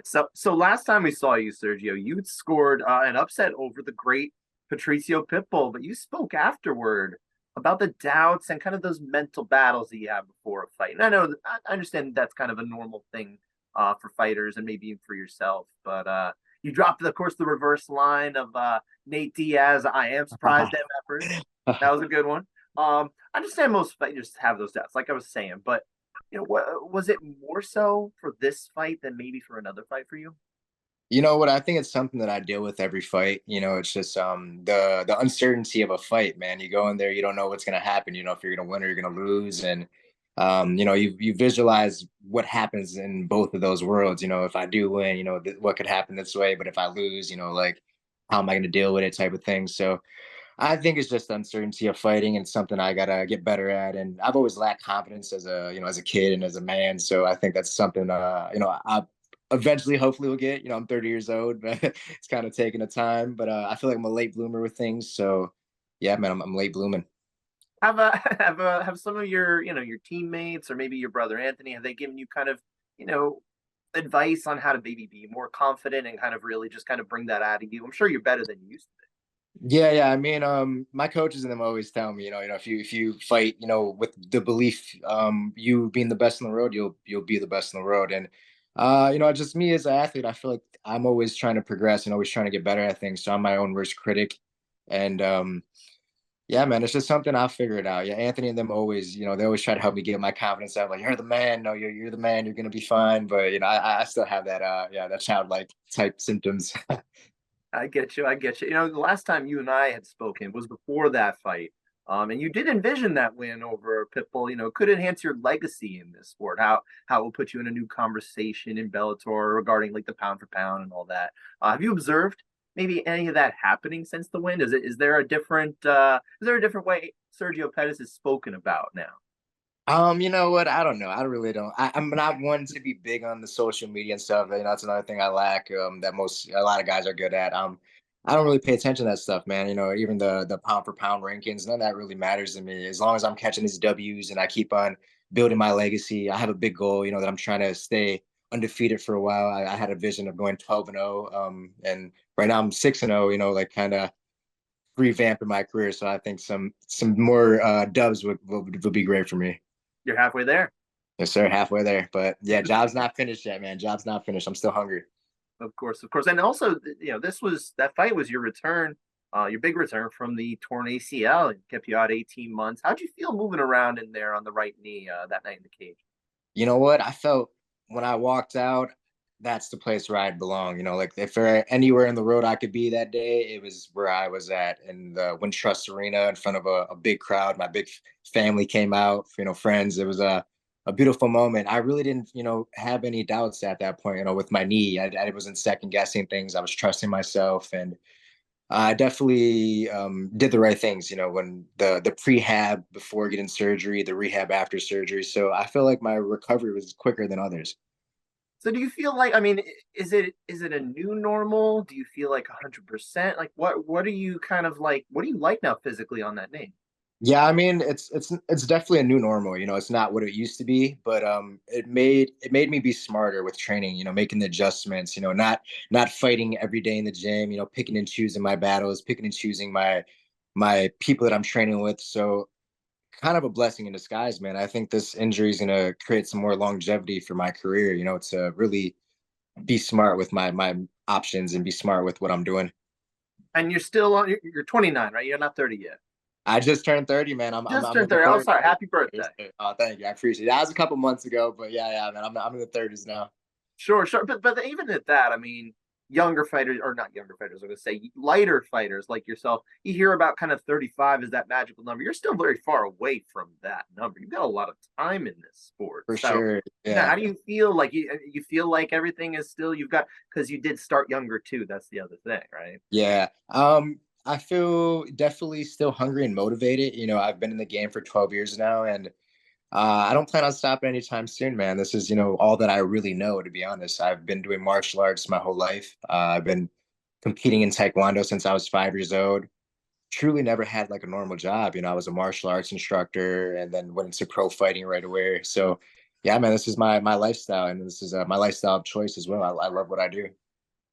So last time we saw you, Sergio, you scored an upset over the great Patricio Pitbull, but you spoke afterward about the doubts and kind of those mental battles that you have before a fight. And I understand that's kind of a normal thing for fighters and maybe even for yourself. But you dropped, of course, the reverse line of Nate Diaz. I am surprised at that first. That was a good one. I understand most fighters have those doubts, like I was saying, but what was it more so for this fight than maybe for another fight for you? You know what? I think it's something that I deal with every fight. It's just the uncertainty of a fight, man. You go in there, you don't know what's gonna happen. You know if you're gonna win or you're gonna lose, and you visualize what happens in both of those worlds. If I do win, what could happen this way, but if I lose, like how am I gonna deal with it, type of thing. So I think it's just the uncertainty of fighting and something I gotta get better at. And I've always lacked confidence as a kid and as a man. So I think that's something I eventually hopefully will get. I'm 30 years old, but it's kind of taking a time. But I feel like I'm a late bloomer with things. So yeah, man, I'm late blooming. Have some of your teammates or maybe your brother Anthony, have they given you kind of you know advice on how to maybe be more confident and kind of really just kind of bring that out of you? I'm sure you're better than you used to Yeah, yeah. I mean, my coaches and them always tell me, if you fight, with the belief, you being the best in the world, you'll be the best in the world. And just me as an athlete, I feel like I'm always trying to progress and always trying to get better at things. So I'm my own worst critic. And yeah, man, it's just something I'll figure it out. Yeah, Anthony and them always, they always try to help me get my confidence up. Like, you're the man. No, you're the man. You're gonna be fine. But I still have that that childlike type symptoms. I get you. I get you. The last time you and I had spoken was before that fight. And you did envision that win over Pitbull, could enhance your legacy in this sport. How it will put you in a new conversation in Bellator regarding like the pound for pound and all that. Have you observed maybe any of that happening since the win? Is there a different way Sergio Pettis is spoken about now? You know what? I don't know. I really don't. I'm not one to be big on the social media and stuff. That's another thing I lack. That a lot of guys are good at. I don't really pay attention to that stuff, man. Even the pound for pound rankings, none of that really matters to me. As long as I'm catching these W's and I keep on building my legacy, I have a big goal. That I'm trying to stay undefeated for a while. I had a vision of going 12-0. And right now I'm 6-0. Like kind of revamping my career. So I think some more dubs would be great for me. You're halfway there. Yes, sir. Halfway there. But yeah, job's not finished yet, man. Job's not finished. I'm still hungry. Of course, of course. And also, that fight was your return, your big return from the torn ACL. It kept you out 18 months. How'd you feel moving around in there on the right knee that night in the cage? You know what? I felt when I walked out, that's the place where I belong. Like if there anywhere in the road I could be that day, it was where I was at in the Wintrust Arena in front of a big crowd. My big family came out, friends. It was a beautiful moment. I really didn't, have any doubts at that point, with my knee. I wasn't second guessing things. I was trusting myself, and I definitely did the right things, when the prehab before getting surgery, the rehab after surgery. So I feel like my recovery was quicker than others. So do you feel like, I mean, is it a new normal? Do you feel like 100%? Like what are you kind of like? What do you like now physically on that knee? Yeah, I mean, it's definitely a new normal. It's not what it used to be, but it made me be smarter with training. Making the adjustments. Not fighting every day in the gym. Picking and choosing my battles, picking and choosing my people that I'm training with. So kind of a blessing in disguise, man. I think this injury is gonna create some more longevity for my career. To really be smart with my options and be smart with what I'm doing. And you're still on, you're 29, right? You're not 30 yet. I just turned 30, man. I'm I'm, Just I'm in turned the 30. Oh, 30s. sorry. Happy birthday. Oh, thank you. I appreciate it. That was a couple months ago, but yeah, yeah, man. I'm in the 30s now. Sure, sure. But even at that, I mean, younger fighters or not younger fighters, I'm gonna say lighter fighters like yourself, you hear about kind of 35 is that magical number. You're still very far away from that number. You've got a lot of time in this sport. For So sure. how Yeah. do you feel like you feel like everything is still you've got because you did start younger too. That's the other thing, right? Yeah. I feel definitely still hungry and motivated. I've been in the game for 12 years now, and I don't plan on stopping anytime soon, man. This is, all that I really know, to be honest. I've been doing martial arts my whole life. I've been competing in Taekwondo since I was 5 years old. Truly never had like a normal job. I was a martial arts instructor and then went into pro fighting right away. So, Yeah, man, this is my lifestyle, and this is my lifestyle of choice as well. I love what I do.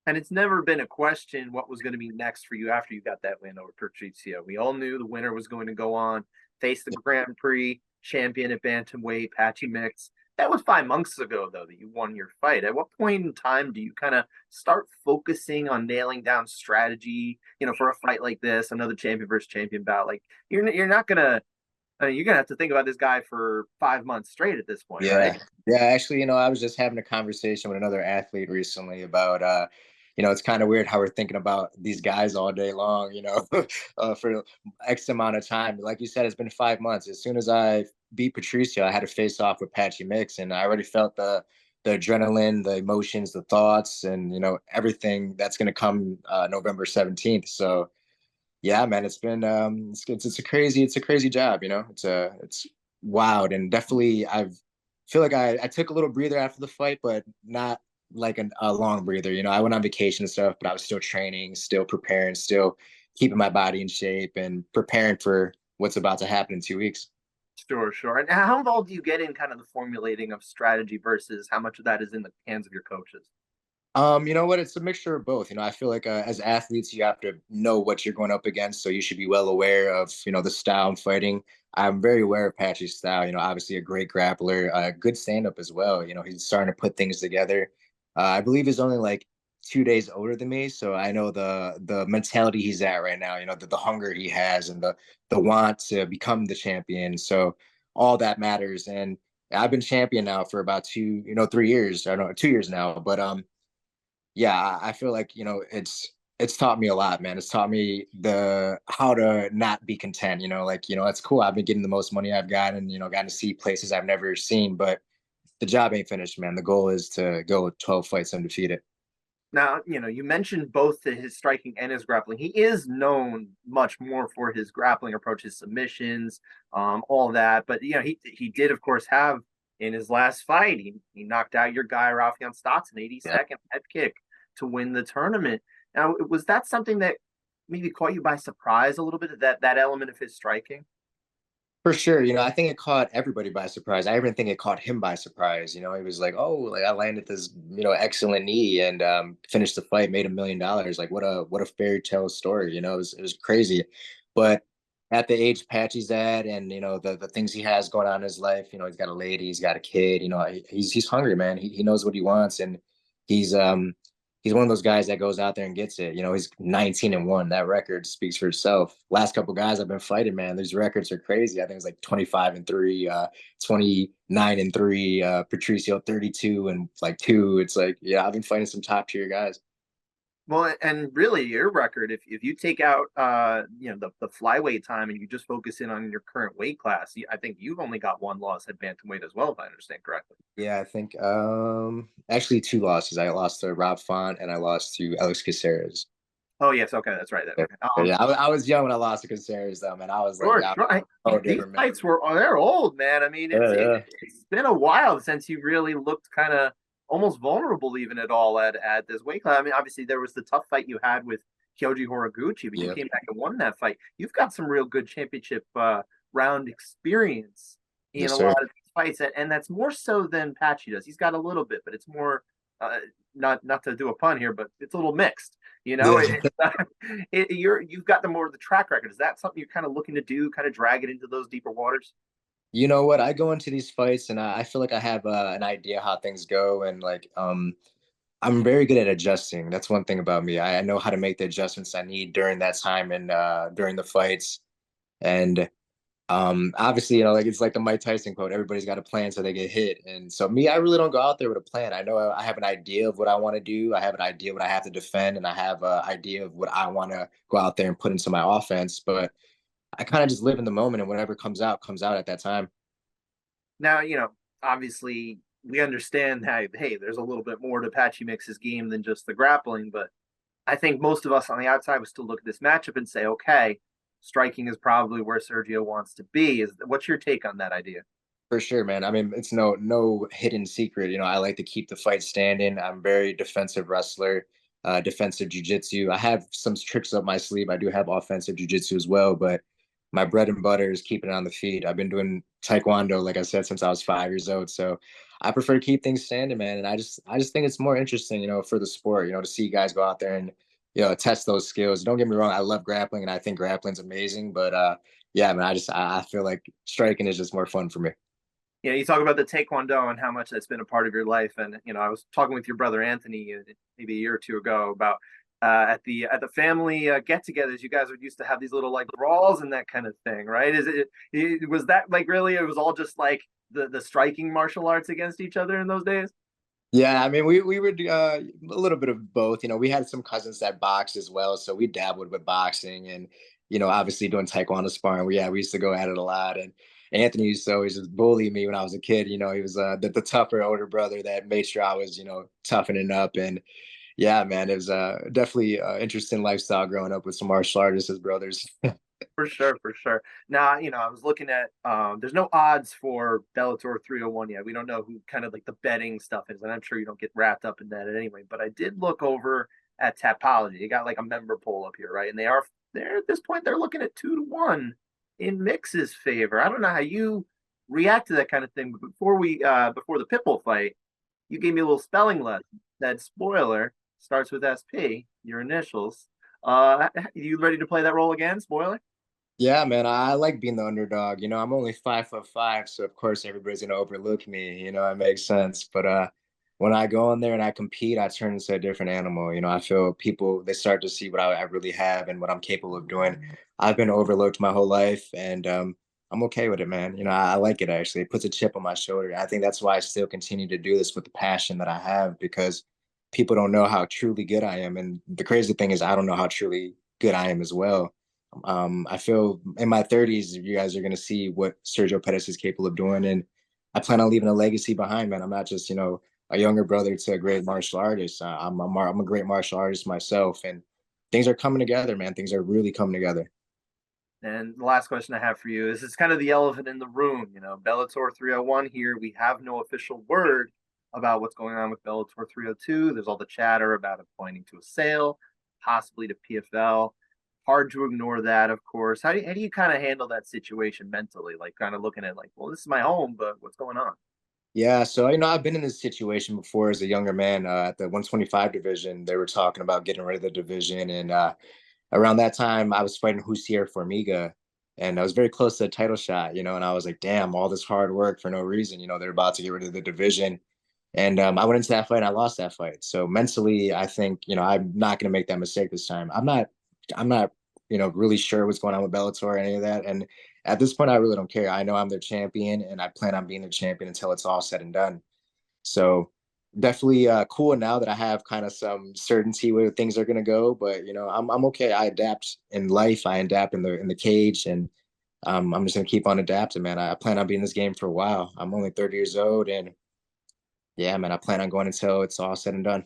And it's never been a question what was going to be next for you after you got that win over Patricio. We all knew the winner was going to go on, face the Grand Prix champion at Bantamweight, Patchy Mix. That was 5 months ago, though, that you won your fight. At what point in time do you kind of start focusing on nailing down strategy, for a fight like this, another champion versus champion bout? Like, you're not going to, I mean, you're going to have to think about this guy for 5 months straight at this point, right? Yeah. Yeah, actually, I was just having a conversation with another athlete recently about it's kind of weird how we're thinking about these guys all day long, for X amount of time. Like you said, it's been 5 months. As soon as I beat Patricio, I had to face off with Patchy Mix, and I already felt the adrenaline, the emotions, the thoughts, and everything that's gonna come November 17th. So yeah, man, it's been it's a crazy job, it's wild, and definitely I've feel like I took a little breather after the fight, but not like a long breather. I went on vacation and stuff, but I was still training, still preparing, still keeping my body in shape and preparing for what's about to happen in 2 weeks. Sure, sure. And how involved do you get in kind of the formulating of strategy versus how much of that is in the hands of your coaches? You know what? It's a mixture of both. I feel like as athletes, you have to know what you're going up against, so you should be well aware of the style I'm fighting. I'm very aware of Patchy's style. Obviously a great grappler, good stand up as well. He's starting to put things together. I believe he's only like 2 days older than me, so I know the mentality he's at right now. The hunger he has and the want to become the champion. So all that matters. And I've been champion now for about 3 years. I don't know, 2 years now, but yeah, I feel like it's taught me a lot, man. It's taught me the how to not be content. Like that's cool. I've been getting the most money I've gotten. Gotten to see places I've never seen, but the job ain't finished, man. The goal is to go with 12 fights undefeated. Now, you mentioned both his striking and his grappling. He is known much more for his grappling approach, his submissions, all that. But he did, of course, have in his last fight, he knocked out your guy Rafion Stotts, 82nd head kick to win the tournament. Now, was that something that maybe caught you by surprise a little bit, that element of his striking? For sure, I think it caught everybody by surprise. I even think it caught him by surprise. He was like, "Oh, like I landed this, excellent knee and finished the fight, made $1 million. Like what a fairy tale story. It was crazy." But at the age Patchy's at, and the things he has going on in his life, he's got a lady, he's got a kid. He's hungry, man. He knows what he wants, and he's um he's one of those guys that goes out there and gets it. He's 19-1. That record speaks for itself. Last couple guys I've been fighting, man, these records are crazy. I think it's like 25-3, 29-3, Patricio 32 and like 2. It's like, yeah, I've been fighting some top tier guys. Well, and really, your record, if you take out the flyweight time and you just focus in on your current weight class, I think you've only got one loss at bantamweight as well, if I understand correctly. Yeah, I think actually two losses. I lost to Rob Font and I lost to Alex Caceres. Oh yes, okay, that's right. Yeah, Okay. yeah, I was young when I lost to Caceres though, man. I was like, Sure, yeah, sure. oh, These different, man. fights they're old, man. I mean, Yeah, yeah. it's been a while since you really looked kind of almost vulnerable even at all at this weight class. I mean, obviously there was the tough fight you had with Kyoji Horiguchi, but you Yeah. came back and won that fight. You've got some real good championship round experience in Yes, a sir. lot of these fights, and that's more so than Patchy does. He's got a little bit, but it's more uh, not to do a pun here, but it's a little mixed. You know, Yeah. you've got the more of the track record. Is that something you're kind of looking to do, kind of drag it into those deeper waters? You know what? I go into these fights and I feel like I have an idea how things go, and like I'm very good at adjusting. That's one thing about me. I know how to make the adjustments I need during that time and during the fights. And obviously, like it's like the Mike Tyson quote, everybody's got a plan so they get hit. And so me, I really don't go out there with a plan. I know I have an idea of what I want to do. I have an idea what I have to defend, and I have an idea of what I want to go out there and put into my offense. But I kind of just live in the moment, and whatever comes out at that time. Now, obviously we understand that, hey, there's a little bit more to Patchy Mix's game than just the grappling, but I think most of us on the outside would still look at this matchup and say, okay, striking is probably where Sergio wants to be. What's your take on that idea? For sure, man. I mean, it's no hidden secret. I like to keep the fight standing. I'm very defensive wrestler, defensive jujitsu. I have some tricks up my sleeve. I do have offensive jujitsu as well, but my bread and butter is keeping it on the feet. I've been doing Taekwondo, like I said, since I was 5 years old. So I prefer to keep things standing, man. And I just think it's more interesting, for the sport, to see guys go out there and, test those skills. Don't get me wrong, I love grappling and I think grappling's amazing, but yeah, man, I feel like striking is just more fun for me. You talk about the Taekwondo and how much that's been a part of your life. And, I was talking with your brother Anthony maybe a year or two ago about at the family get-togethers, you guys would used to have these little like brawls and that kind of thing, right? Was that like really? It was all just like the striking martial arts against each other in those days. Yeah, I mean, we would a little bit of both. We had some cousins that boxed as well, so we dabbled with boxing and obviously doing taekwondo sparring. We used to go at it a lot. And Anthony used to always just bully me when I was a kid. He was the tougher older brother that made sure I was toughening up. And yeah, man, it was definitely interesting lifestyle growing up with some martial artists as brothers. For sure, for sure. Now, I was looking at there's no odds for Bellator 301 yet. We don't know who kind of like the betting stuff is, and I'm sure you don't get wrapped up in that anyway. But I did look over at Tapology. You got like a member poll up here, right? And they're at this point they're looking at 2-1 in Mix's favor. I don't know how you react to that kind of thing, but before the Pitbull fight, you gave me a little spelling lesson. That spoiler starts with SP, your initials. You ready to play that role again? Spoiler. Yeah, man, I like being the underdog. I'm only 5'5", so of course everybody's gonna overlook me. It makes sense. But when I go in there and I compete, I turn into a different animal. I feel people they start to see what I really have and what I'm capable of doing. I've been overlooked my whole life, and I'm okay with it, man. I like it actually. It puts a chip on my shoulder. I think that's why I still continue to do this with the passion that I have because people don't know how truly good I am, and the crazy thing is I don't know how truly good I am as well. I feel in my 30s, you guys are going to see what Sergio Pettis is capable of doing. And I plan on leaving a legacy behind, man. I'm not just, a younger brother to a great martial artist. I'm a great martial artist myself. And things are coming together, man. Things are really coming together. And the last question I have for you is it's kind of the elephant in the room. Bellator 301 here. We have no official word about what's going on with Bellator 302. There's all the chatter about it pointing to a sale, possibly to PFL. Hard to ignore that, of course. How do you kind of handle that situation mentally? Like kind of looking at like, well, this is my home, but what's going on? Yeah, so I've been in this situation before as a younger man at the 125 division. They were talking about getting rid of the division, and around that time, I was fighting Husier Formiga, and I was very close to a title shot, and I was like, damn, all this hard work for no reason. They're about to get rid of the division. And I went into that fight and I lost that fight. So mentally, I think, I'm not going to make that mistake this time. I'm not, really sure what's going on with Bellator or any of that. And at this point, I really don't care. I know I'm their champion and I plan on being their champion until it's all said and done. So definitely cool now that I have kind of some certainty where things are going to go. But, I'm okay. I adapt in life. I adapt in the cage, and I'm just going to keep on adapting, man. I plan on being in this game for a while. I'm only 30 years old, and yeah, man, I plan on going until it's all said and done.